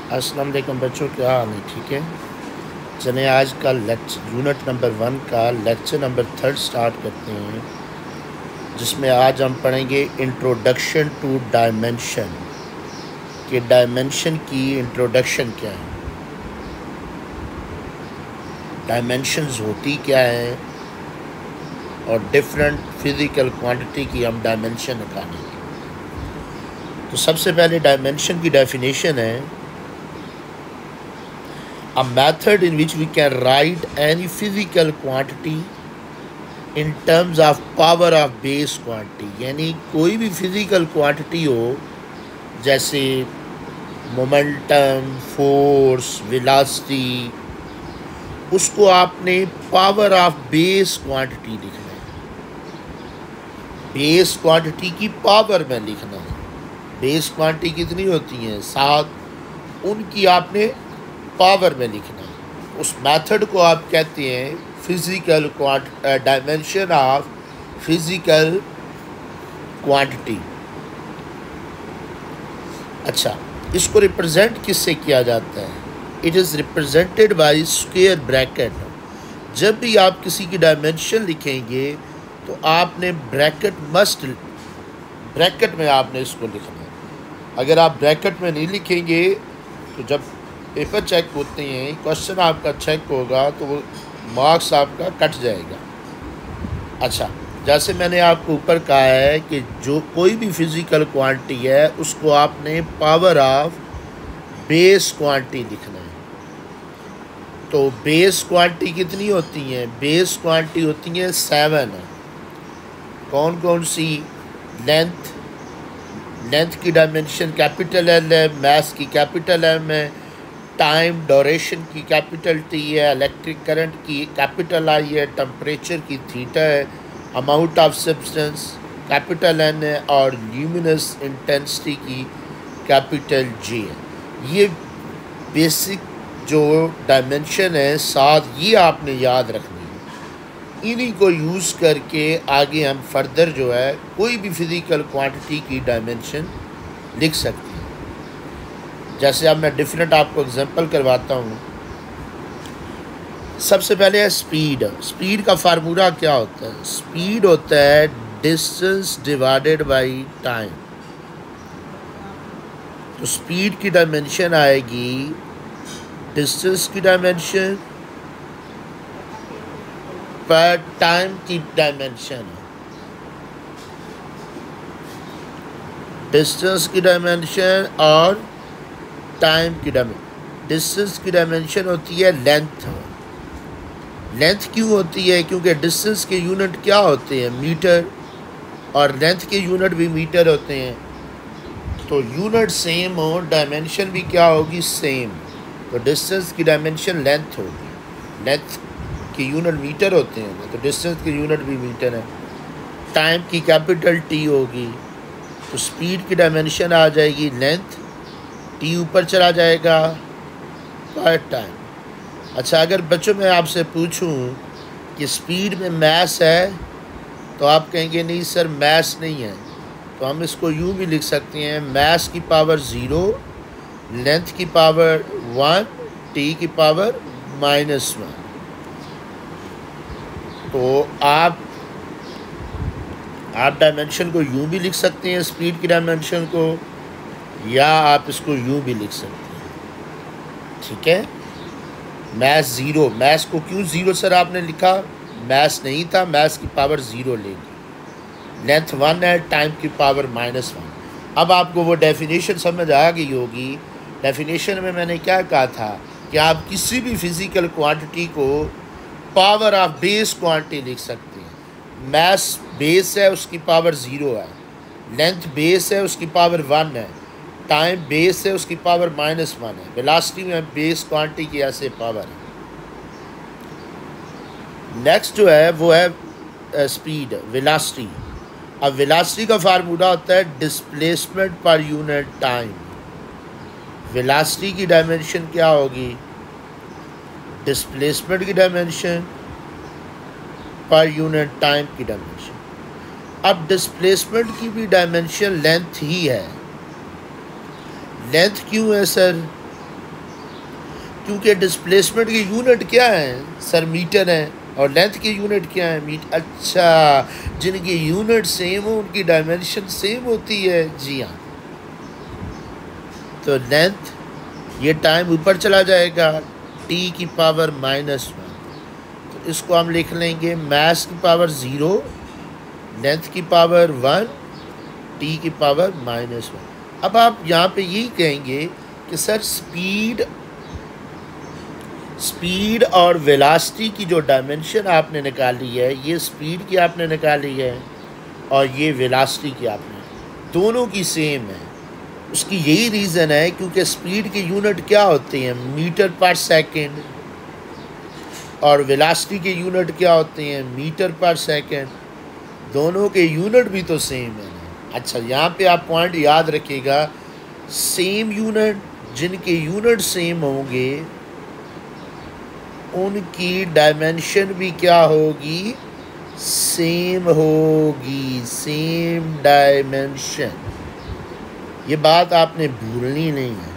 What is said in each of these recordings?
अस्सलाम वालेकुम बच्चों, क्या हाल है? ठीक है, चलें आज का लेक्चर यूनिट नंबर 1 का लेक्चर नंबर 3 स्टार्ट करते हैं, जिसमें आज हम पढ़ेंगे इंट्रोडक्शन टू डायमेंशन कि डायमेंशन की इंट्रोडक्शन क्या है, डायमेंशंस होती क्या है और डिफरेंट फिज़िकल क्वांटिटी की हम डायमेंशन निकालेंगे। तो सबसे पहले डायमेंशन की डेफिनेशन है a method in which we can write any physical quantity in terms of power of base quantity, यानी कोई भी फिज़िकल क्वांटिटी हो जैसे मोमेंटम, फोर्स, वेलोसिटी, उसको आपने पावर ऑफ बेस क्वांटिटी लिखना है, बेस क्वांटिटी की पावर में लिखना है। बेस क्वांटिटी कितनी होती हैं? 7, उनकी आपने पावर में लिखना है। उस मेथड को आप कहते हैं physical dimension of physical quantity. अच्छा, इसको रिप्रेजेंट किससे किया जाता है? It is represented by square bracket. जब भी आप किसी की डायमेंशन लिखेंगे तो आपने ब्रैकेट में आपने इसको लिखना है। अगर आप ब्रैकेट में नहीं लिखेंगे तो जब पेपर चेक होते हैं, क्वेश्चन आपका चेक होगा तो वो मार्क्स आपका कट जाएगा। अच्छा, जैसे मैंने आपको ऊपर कहा है कि जो कोई भी फिज़िकल क्वांटिटी है उसको आपने पावर ऑफ बेस क्वांटिटी लिखना है। तो बेस क्वांटिटी कितनी होती हैं? बेस क्वांटिटी होती हैं 7। कौन कौन सी? लेंथ की डायमेंशन कैपिटल एल है, मास की कैपिटल एम है, टाइम ड्यूरेशन की कैपिटल टी है, इलेक्ट्रिक करंट की कैपिटल आई है, टेम्परेचर की थीटा है, amount of substance capital N है और ल्यूमिनस इंटेंसिटी की कैपिटल जी है। ये बेसिक जो डायमेंशन है 7, ये आपने याद रखनी है। इन्हीं को यूज़ करके आगे हम फर्दर जो है कोई भी फिज़िकल क्वांटिटी की डायमेंशन लिख सकते हैं। जैसे अब मैं डिफरेंट आपको एग्जांपल करवाता हूँ। सबसे पहले है स्पीड। स्पीड का फार्मूला क्या होता है? स्पीड होता है डिस्टेंस डिवाइडेड बाय टाइम। तो स्पीड की डायमेंशन आएगी डिस्टेंस की डायमेंशन पर टाइम की डायमेंशन, डिस्टेंस की डायमेंशन और टाइम की डायमेंशन। डिस्टेंस की डायमेंशन होती है लेंथ। लेंथ क्यों होती है? क्योंकि डिस्टेंस के यूनिट क्या होते हैं? मीटर, और लेंथ के यूनिट भी मीटर होते हैं। तो यूनिट सेम हो, डायमेंशन भी क्या होगी? सेम। तो डिस्टेंस की डायमेंशन लेंथ होगी। लेंथ के यूनिट मीटर होते हैं तो डिस्टेंस के यूनिट भी मीटर है। टाइम की कैपिटल टी होगी। तो स्पीड की डायमेंशन आ जाएगी लेंथ, टी ऊपर चला जाएगा पर टाइम। अच्छा, अगर बच्चों मैं आपसे पूछूं कि स्पीड में मास है तो आप कहेंगे नहीं सर मास नहीं है। तो हम इसको यूँ भी लिख सकते हैं, मास की पावर 0, लेंथ की पावर 1, टी की पावर -1। तो आप डायमेंशन को यूँ भी लिख सकते हैं स्पीड की डायमेंशन को, या आप इसको यूँ भी लिख सकते हैं। ठीक है, मास 0। मास को क्यों 0 सर आपने लिखा? मास नहीं था, मास की पावर 0 लेगी। लेंथ 1 है, टाइम की पावर -1। अब आपको वो डेफिनेशन समझ आ गई होगी। डेफिनेशन में मैंने क्या कहा था कि आप किसी भी फिज़िकल क्वांटिटी को पावर ऑफ बेस क्वांटिटी लिख सकते हैं। मास बेस है, उसकी पावर 0 है। लेंथ बेस है, उसकी पावर 1 है। टाइम बेस है, उसकी पावर -1 है। वेलोसिटी में बेस क्वांटिटी की ऐसे पावर है। नेक्स्ट जो है वो है स्पीड, वेलोसिटी। अब वेलोसिटी का फार्मूला होता है displacement per unit time. Velocity की डायमेंशन क्या होगी? डिस्प्लेसमेंट की डायमेंशन पर यूनिट टाइम की डायमेंशन। अब डिस्प्लेसमेंट की भी डायमेंशन लेंथ ही है। लेंथ क्यों है सर? क्योंकि डिस्प्लेसमेंट की यूनिट क्या है सर, मीटर है, और लेंथ की यूनिट क्या है, मीटर। अच्छा, जिनकी यूनिट सेम हो उनकी डायमेंशन सेम होती है, जी हाँ। तो लेंथ, ये टाइम ऊपर चला जाएगा, टी की पावर -1, तो इसको हम लिख लेंगे मास की पावर 0, लेंथ की पावर 1, टी की पावर -1। अब आप यहाँ पे यही कहेंगे कि सर स्पीड और वेलोसिटी की जो डायमेंशन आपने निकाली है, ये स्पीड की आपने निकाली है और ये वेलोसिटी की आपने, दोनों की सेम है। उसकी यही रीज़न है क्योंकि स्पीड की यूनिट क्या होती है, मीटर पर सेकंड, और वेलोसिटी की यूनिट क्या होती हैं, मीटर पर सेकंड। दोनों के यूनिट भी तो सेम है। अच्छा, यहाँ पे आप पॉइंट याद रखिएगा, सेम यूनिट, जिनके यूनिट सेम होंगे उनकी डायमेंशन भी क्या होगी, सेम होगी, सेम डायमेंशन। ये बात आपने भूलनी नहीं है,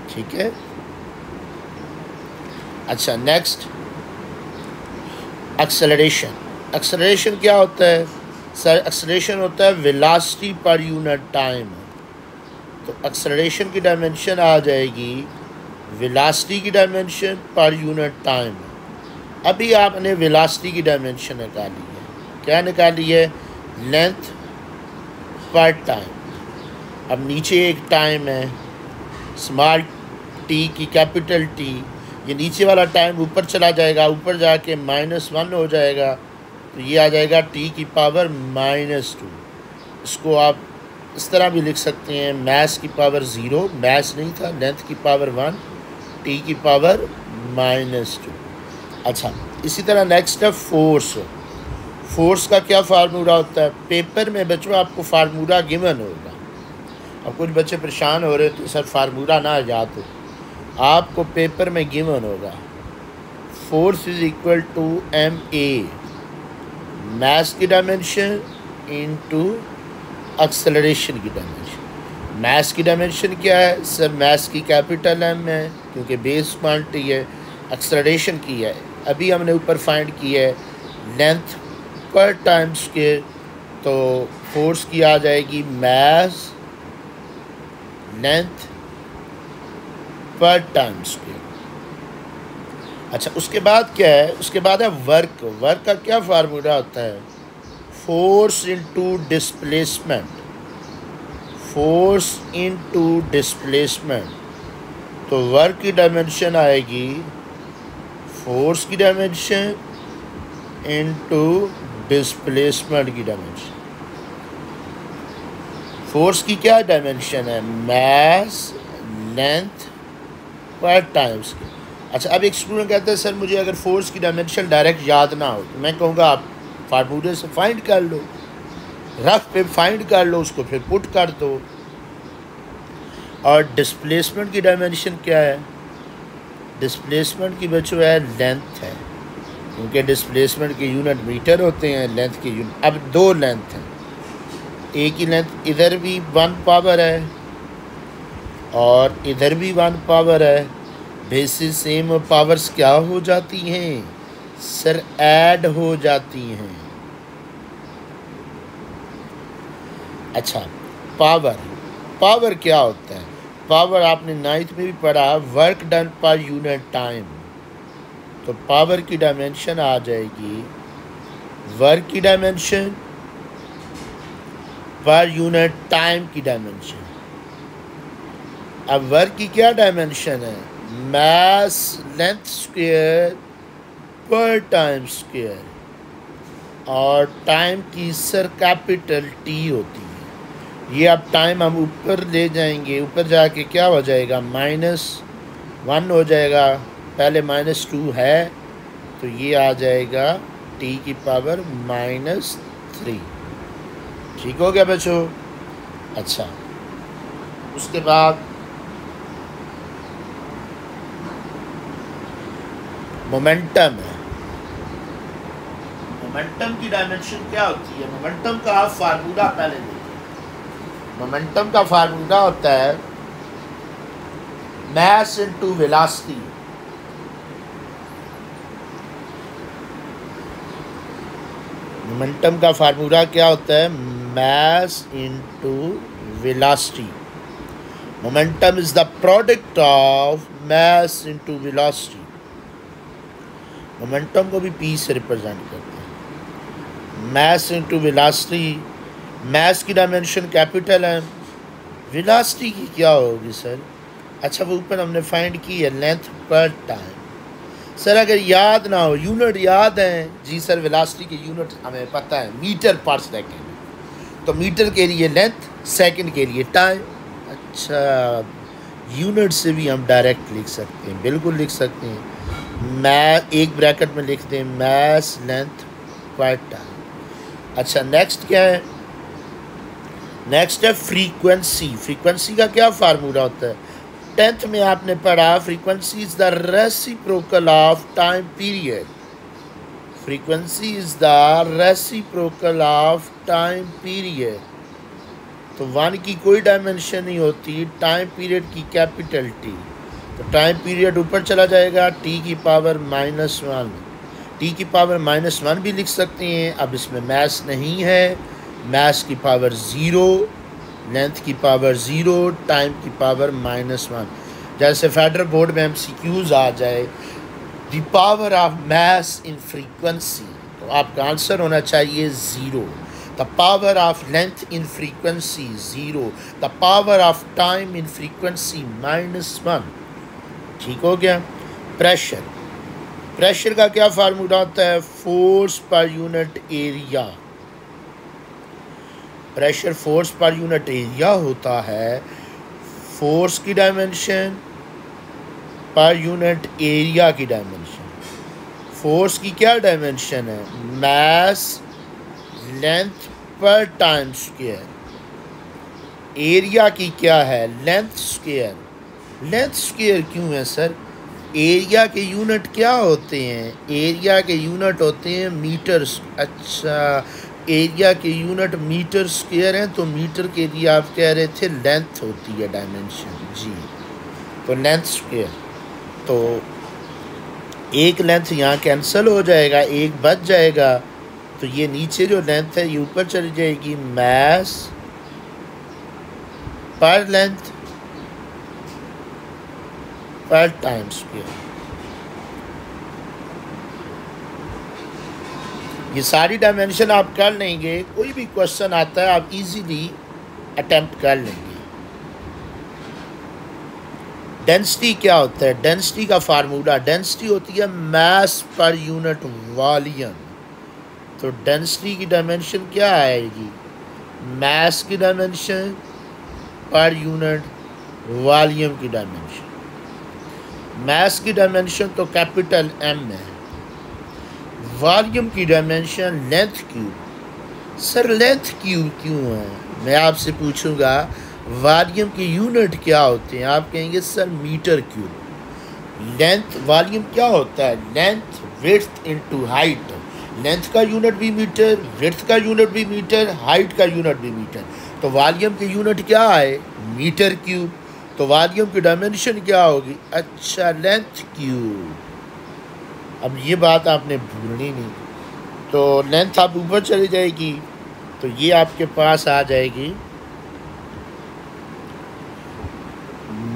ठीक है। अच्छा, नेक्स्ट एक्सेलरेशन। एक्सेलरेशन क्या होता है सर? एक्सेलरेशन होता है वेलोसिटी पर यूनिट टाइम। तो एक्सेलरेशन की डायमेंशन आ जाएगी वेलोसिटी की डायमेंशन पर यूनिट टाइम। अभी आपने वेलोसिटी की डायमेंशन निकाली है, क्या निकाली है, लेंथ पर टाइम। अब नीचे एक टाइम है स्मॉल टी की कैपिटल टी, ये नीचे वाला टाइम ऊपर चला जाएगा, ऊपर जाके -1 हो जाएगा, तो ये आ जाएगा टी की पावर -2। इसको आप इस तरह भी लिख सकते हैं, मास की पावर 0, मास नहीं था, लेंथ की पावर 1, टी की पावर -2। अच्छा, इसी तरह नेक्स्ट है फोर्स। फोर्स का क्या फार्मूला होता है? पेपर में बच्चों आपको फार्मूला गिवन होगा। अब कुछ बच्चे परेशान हो रहे थे सर फार्मूला ना याद हो, आपको पेपर में गिवन होगा force is equal to ma, mass की डायमेंशन इनटू एक्सेलरेशन की डायमेंशन। मास की डायमेंशन क्या है सर? मास की कैपिटल M है क्योंकि बेस क्वांटिटी है। एक्सेलरेशन की है, अभी हमने ऊपर फाइंड की है, लेंथ पर टाइम स्क्वायर, तो फोर्स की आ जाएगी मास लेंथ पर टाइम स्क्वायर। अच्छा, उसके बाद क्या है? उसके बाद है वर्क। वर्क का क्या फार्मूला होता है? Force into displacement, force into displacement. तो वर्क की डायमेंशन आएगी फोर्स की डायमेंशन इनटू डिस्प्लेसमेंट की डायमेंशन। फोर्स की क्या डायमेंशन है? मास लेंथ पर टाइम स्क्वायर। अच्छा, अब एक स्टूडेंट कहता है सर मुझे अगर फोर्स की डायमेंशन डायरेक्ट याद ना हो, तो मैं कहूँगा आप फार्मूले से फाइंड कर लो, रफ पे फाइंड कर लो, उसको फिर पुट कर दो। और डिस्प्लेसमेंट की डायमेंशन क्या है? डिस्प्लेसमेंट की बच्चों है लेंथ है, क्योंकि डिस्प्लेसमेंट के यूनिट मीटर होते हैं, लेंथ के यूनिट। अब दो लेंथ हैं, एक ही लेंथ, इधर भी 1 पावर है और इधर भी 1 पावर है। बेसिस सेम पावर्स क्या हो जाती हैं सर? ऐड हो जाती हैं। अच्छा, पावर, पावर क्या होता है? पावर आपने 9th में भी पढ़ा, work done per unit time. तो पावर की डायमेंशन आ जाएगी वर्क की डायमेंशन पर यूनिट टाइम की डायमेंशन। अब वर्क की क्या डायमेंशन है? मास लेंथ स्क्वायर पर टाइम स्क्वायर, और टाइम की सर कैपिटल टी होती है। ये अब टाइम हम ऊपर ले जाएंगे, ऊपर जाके क्या हो जाएगा? -1 हो जाएगा, पहले -2 है, तो ये आ जाएगा टी की पावर -3। ठीक हो गया बच्चों? अच्छा, उसके बाद मोमेंटम है। मोमेंटम की डायमेंशन क्या होती है? मोमेंटम का आप फार्मूला पहले देखिए। मोमेंटम का फार्मूला होता है mass into velocity. मोमेंटम का फार्मूला क्या होता है? mass into velocity. Momentum is the product of mass into velocity. Momentum को भी P से रिप्रेजेंट करते हैं. mass into velocity. mass की डायमेंशन कैपिटल है, वेलोसिटी की क्या होगी सर? अच्छा, वो ऊपर हमने फाइंड की है लेंथ पर टाइम. सर अगर याद ना हो, यूनिट याद है जी सर, वेलोसिटी की यूनिट हमें पता है मीटर पर सेकंड. तो मीटर के लिए लेंथ, सेकंड के लिए टाइम. अच्छा, यूनिट से भी हम डायरेक्ट लिख सकते हैं, बिल्कुल लिख सकते हैं. मैं एक ब्रैकेट में लिख दें मास लेंथ पर टाइम. अच्छा, नेक्स्ट क्या है? नेक्स्ट है फ्रीक्वेंसी. फ्रीक्वेंसी का क्या फार्मूला होता है? 10th में आपने पढ़ा, frequency is the reciprocal of time period. Frequency is the reciprocal of time period. तो 1 की कोई डायमेंशन नहीं होती, टाइम पीरियड की कैपिटल T. तो टाइम पीरियड ऊपर चला जाएगा, T की पावर -1. T की पावर -1 भी लिख सकते हैं. अब इसमें मैस नहीं है. मैस की पावर 0, लेंथ की पावर 0, टाइम की पावर -1. जैसे फेडरल बोर्ड में MCQs आ जाए, the power of mass in frequency, तो आपका आंसर होना चाहिए 0. The power of length in frequency 0. The power of time in frequency -1. ठीक हो गया. प्रेशर. प्रेशर का क्या फार्मूला होता है? Force per unit area. Pressure force per unit area होता है. फोर्स की डायमेंशन पर यूनिट एरिया की डायमेंशन. फोर्स की क्या डायमेंशन है? मास लेंथ पर टाइम स्क्वायर. एरिया की क्या है? Length square. लेंथ स्क्वायर क्यों है सर? एरिया के यूनिट क्या होते हैं? एरिया के यूनिट होते हैं मीटर. अच्छा, एरिया के यूनिट मीटर स्क्वायर हैं, तो मीटर के लिए आप कह रहे थे लेंथ होती है डायमेंशन जी. तो लेंथ स्क्वायर, तो एक लेंथ यहाँ कैंसिल हो जाएगा, एक बच जाएगा. तो ये नीचे जो लेंथ है ये ऊपर चली जाएगी. मास पर लेंथ पर टाइम स्क्वायर. ये सारी डायमेंशन आप कर लेंगे, कोई भी क्वेश्चन आता है आप इजीली अटेम्प्ट कर लेंगे. डेंसिटी क्या होता है? डेंसिटी का फार्मूला, डेंसिटी होती है मास पर यूनिट वॉल्यूम. तो डेंसिटी की डायमेंशन क्या आएगी? मास की डायमेंशन पर यूनिट वॉल्यूम की डायमेंशन. मास की डायमेंशन तो कैपिटल M है. वॉल्यूम की dimension length cube. Sir length cube क्यों है? मैं आपसे पूछूंगा वॉल्यूम की यूनिट क्या होते हैं? आप कहेंगे sir metre cube. Length volume क्या होता है? Length width into height. Length का यूनिट भी मीटर, विड्थ का यूनिट भी मीटर, हाइट का यूनिट भी मीटर. तो वॉल्यूम की यूनिट क्या है? Metre cube. तो वॉल्यूम की डायमेंशन क्या होगी? अच्छा, लेंथ क्यूब. अब ये बात आपने भूलनी नहीं. तो लेंथ आप ऊपर चली जाएगी, तो ये आपके पास आ जाएगी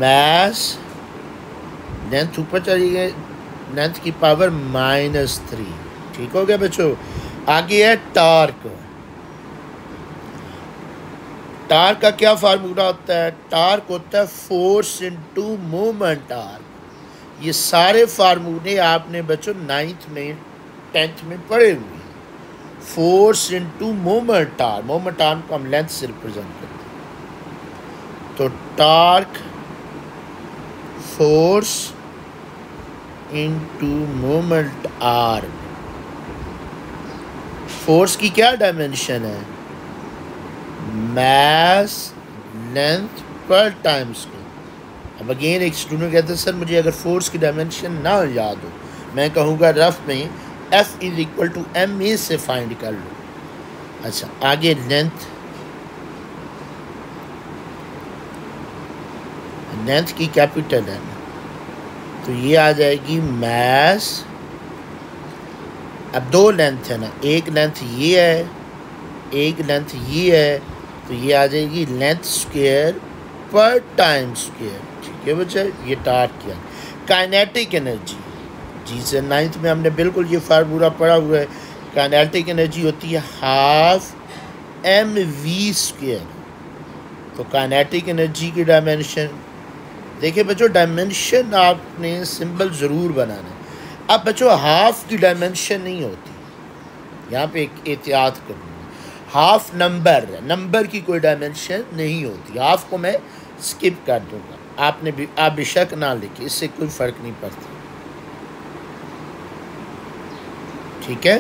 मास. लेंथ ऊपर चली गई, लेंथ की पावर -3. ठीक हो गया बच्चों. आगे है टॉर्क. टॉर्क का क्या फार्मूला होता है? टॉर्क होता है फोर्स इनटू मोमेंट आर्म. ये सारे फार्मूले आपने बच्चों 9th में 10th में पढ़े हुए हैं. Force into moment arm. Moment arm को हम लेंथ से रिप्रेजेंट करते हैं. तो torque force into moment arm. Force की क्या डायमेंशन है? मास लेंथ पर टाइम स्क्वायर. अब अगेन एक स्टूडेंट कहते हैं सर मुझे अगर फोर्स की डायमेंशन ना याद हो, मैं कहूँगा रफ में F = ma से फाइंड कर लो. अच्छा, आगे लेंथ. लेंथ की कैपिटल एम, तो ये आ जाएगी मास। अब दो लेंथ है ना, एक लेंथ ये है, एक लेंथ ये है, तो ये आ जाएगी लेंथ स्क्वायर पर टाइम स्क्वायर। ठीक है बच्चा, ये टार किया। काइनेटिक एनर्जी, जी से 9th में हमने बिल्कुल ये फार्मूला पढ़ा हुआ है। काइनेटिक एनर्जी होती है हाफ एम वी स्क्वायर। तो काइनेटिक एनर्जी की डायमेंशन देखिए बच्चों, डायमेंशन आपने सिंबल ज़रूर बनाना है। अब बच्चों हाफ की डायमेंशन नहीं होती, यहाँ पे एक एहतियात करनी है। हाफ नंबर की कोई डायमेंशन नहीं होती। हाफ को मैं स्किप कर दूंगा, आप बेशक ना लिखिए, इससे कोई फ़र्क नहीं पड़ता। ठीक है,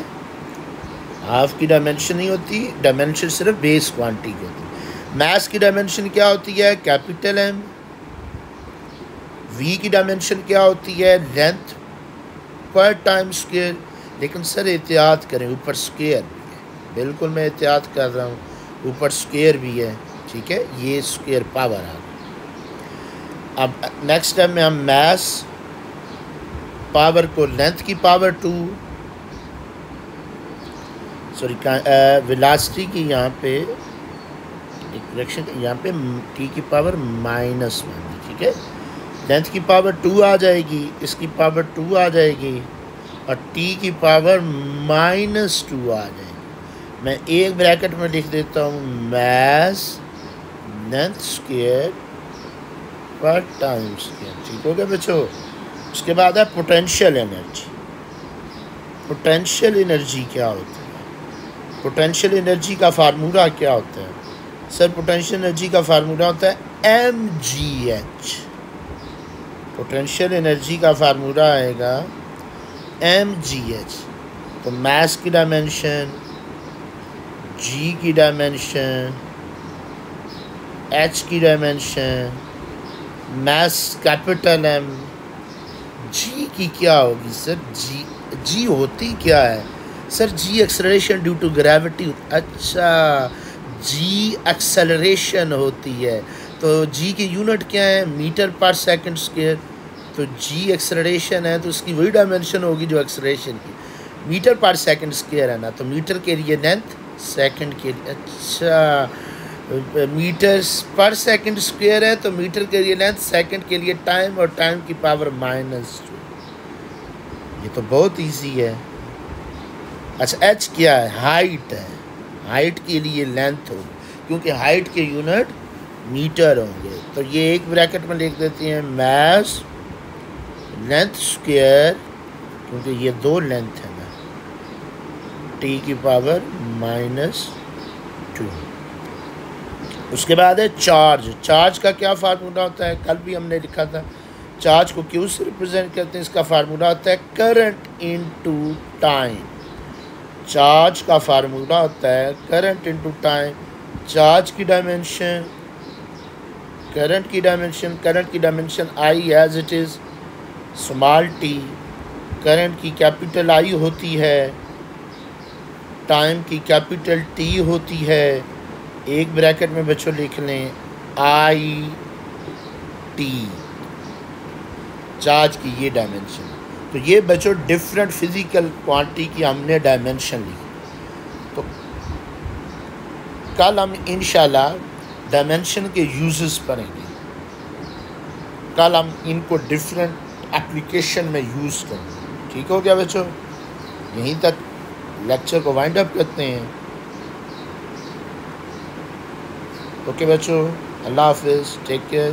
हाफ की डायमेंशन नहीं होती, डायमेंशन सिर्फ बेस क्वांटिटी की होती है। मास की डायमेंशन क्या होती है? Capital M. वी की डायमेंशन क्या होती है? लेंथ पर टाइम स्क्वायर। लेकिन सर एहतियात करें, ऊपर स्क्वायर भी है। बिल्कुल मैं एहतियात कर रहा हूँ, ऊपर स्क्वायर भी है। ठीक है, ये स्क्वायर पावर आ गई। अब नेक्स्ट टाइम में हम मास पावर को लेंथ की पावर 2, सॉरी वेलोसिटी की यहाँ पे एक करेक्शन, यहाँ पे टी की पावर -1। ठीक है, लेंथ की पावर 2 आ जाएगी, इसकी पावर 2 आ जाएगी, और टी की पावर -2 आ जाएगी। मैं एक ब्रैकेट में लिख देता हूँ मास लेंथ स्क्वायर पर टाइम स्क्वायर। ठीक हो गया बच्चों। उसके बाद है पोटेंशियल एनर्जी। पोटेंशियल एनर्जी क्या होती है? पोटेंशियल एनर्जी का फार्मूला क्या होता है? सर पोटेंशियल एनर्जी का फार्मूला होता है mgh। पोटेंशियल एनर्जी का फार्मूला आएगा mgh। तो मास की डायमेंशन, g की डायमेंशन, h की dimension, mass capital M, g की क्या होगी सर? g होती क्या है sir? g acceleration due to gravity. अच्छा, g एक्सेलरेशन होती है, तो g की यूनिट क्या है? मीटर पर सेकंड स्क्वायर। तो g एक्सेलरेशन है, तो उसकी वही डायमेंशन होगी जो एक्सेलरेशन की। मीटर पर सेकंड स्क्वायर है ना, तो मीटर के लिए लेंथ, सेकंड के लिए, अच्छा मीटर पर सेकंड स्क्वायर है, तो मीटर के लिए लेंथ, सेकंड के लिए टाइम, और टाइम की पावर -2। ये तो बहुत इजी है। अच्छा, h क्या है? हाइट है। हाइट के लिए लेंथ होगी, क्योंकि हाइट के यूनिट मीटर होंगे। तो ये एक ब्रैकेट में लिख देते हैं मास लेंथ स्क्वायर, क्योंकि ये दो लेंथ है ना, टी की पावर -2। उसके बाद है चार्ज। चार्ज का क्या फार्मूला होता है? कल भी हमने लिखा था। चार्ज को क्यों से रिप्रेजेंट करते हैं? इसका फार्मूला होता है करंट इनटू टाइम। चार्ज का फार्मूला होता है करंट इनटू टाइम। चार्ज की डायमेंशन, करंट की डायमेंशन, करंट की dimension I as it is, small T. Current की कैपिटल आई होती है, टाइम की कैपिटल टी होती है। एक ब्रैकेट में बच्चों लिख लें आई टी, चार्ज की ये डायमेंशन। तो ये बच्चों डिफरेंट फिजिकल क्वांटिटी की हमने डायमेंशन लिखी। तो कल हम इंशाल्लाह डायमेंशन के यूजेस पढ़ेंगे। कल हम इनको डिफरेंट एप्लीकेशन में यूज़ करेंगे। ठीक हो गया बच्चों? यहीं तक लेक्चर को वाइंड अप करते हैं। ओके बच्चों, अल्लाह हाफिज़, टेक केयर।